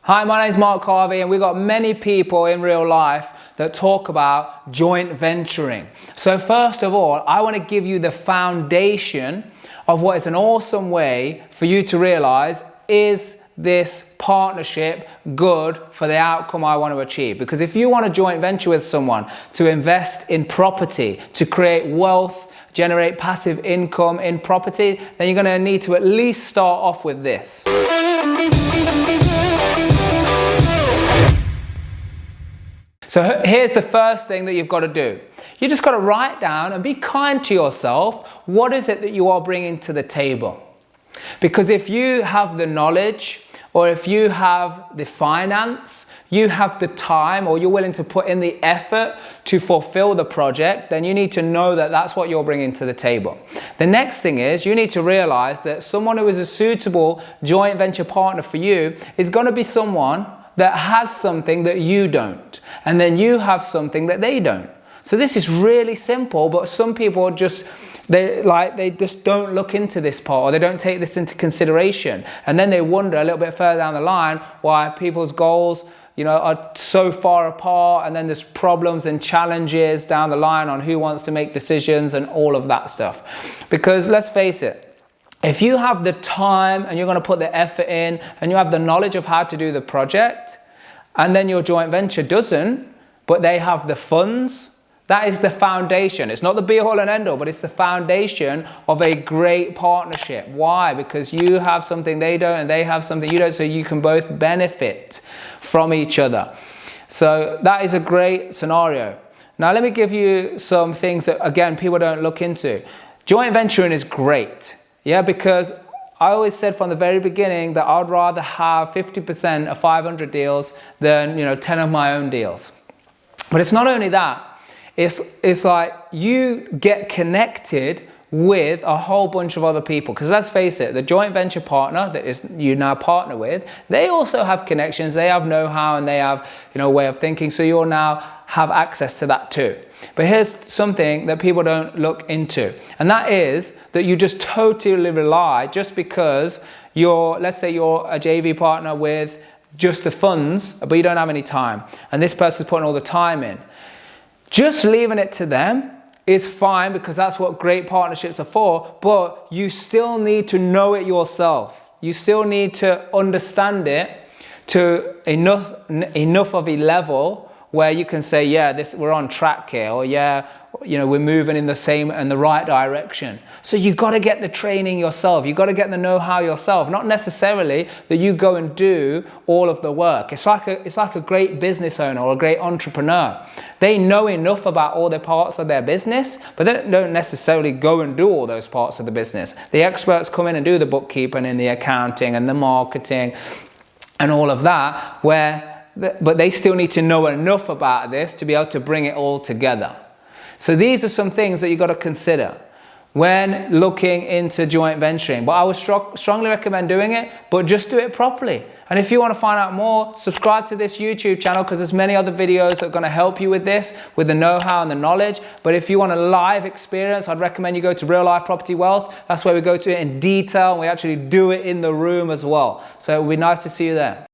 Hi, my name is Mark Harvey, and we've got many people in real life that talk about joint venturing. So first of all, I want to give you the foundation of what is an awesome way for you to realize, is this partnership good for the outcome I want to achieve? Because if you want to joint venture with someone to invest in property, to create wealth, generate passive income in property, then you're going to need to at least start off with this. So here's the first thing that you've got to do. You just got to write down and be kind to yourself. What is it that you are bringing to the table? Because if you have the knowledge, or if you have the finance, you have the time, or you're willing to put in the effort to fulfill the project, then you need to know that that's what you're bringing to the table. The next thing is you need to realize that someone who is a suitable joint venture partner for you is going to be someone that has something that you don't, and then you have something that they don't. So this is really simple, but some people just they just don't look into this part, or they don't take this into consideration, and then they wonder a little bit further down the line why people's goals, are so far apart, and then there's problems and challenges down the line on who wants to make decisions and all of that stuff. Because let's face it, if you have the time and you're going to put the effort in and you have the knowledge of how to do the project, and then your joint venture doesn't, but they have the funds, that is the foundation. It's not the be all and end all, but it's the foundation of a great partnership. Why? Because you have something they don't and they have something you don't, so you can both benefit from each other. So that is a great scenario. Now let me give you some things that, again, people don't look into. Joint venturing is great. Yeah, because I always said from the very beginning that I'd rather have 50% of 500 deals than 10 of my own deals. But it's not only that. It's like you get connected with a whole bunch of other people. Because let's face it, the joint venture partner that is you now partner with, they also have connections, they have know-how, and they have a way of thinking. So you'll now have access to that too. But here's something that people don't look into, and that is that you just totally rely, just because let's say you're a JV partner with just the funds, but you don't have any time, and this person's putting all the time in. Just leaving it to them is fine, because that's what great partnerships are for, but you still need to know it yourself. You still need to understand it to enough of a level where you can say, yeah, we're on track here, or yeah, we're moving in the right direction. So you got to get the training yourself. You got to get the know-how yourself. Not necessarily that you go and do all of the work. It's like a great business owner or a great entrepreneur. They know enough about all the parts of their business, but they don't necessarily go and do all those parts of the business. The experts come in and do the bookkeeping and the accounting and the marketing and all of that, but they still need to know enough about this to be able to bring it all together. So these are some things that you've got to consider when looking into joint venturing. But I would strongly recommend doing it, but just do it properly. And if you want to find out more, subscribe to this YouTube channel, because there's many other videos that are going to help you with this, with the know-how and the knowledge. But if you want a live experience, I'd recommend you go to Real Life Property Wealth. That's where we go to it in detail, and we actually do it in the room as well. So it would be nice to see you there.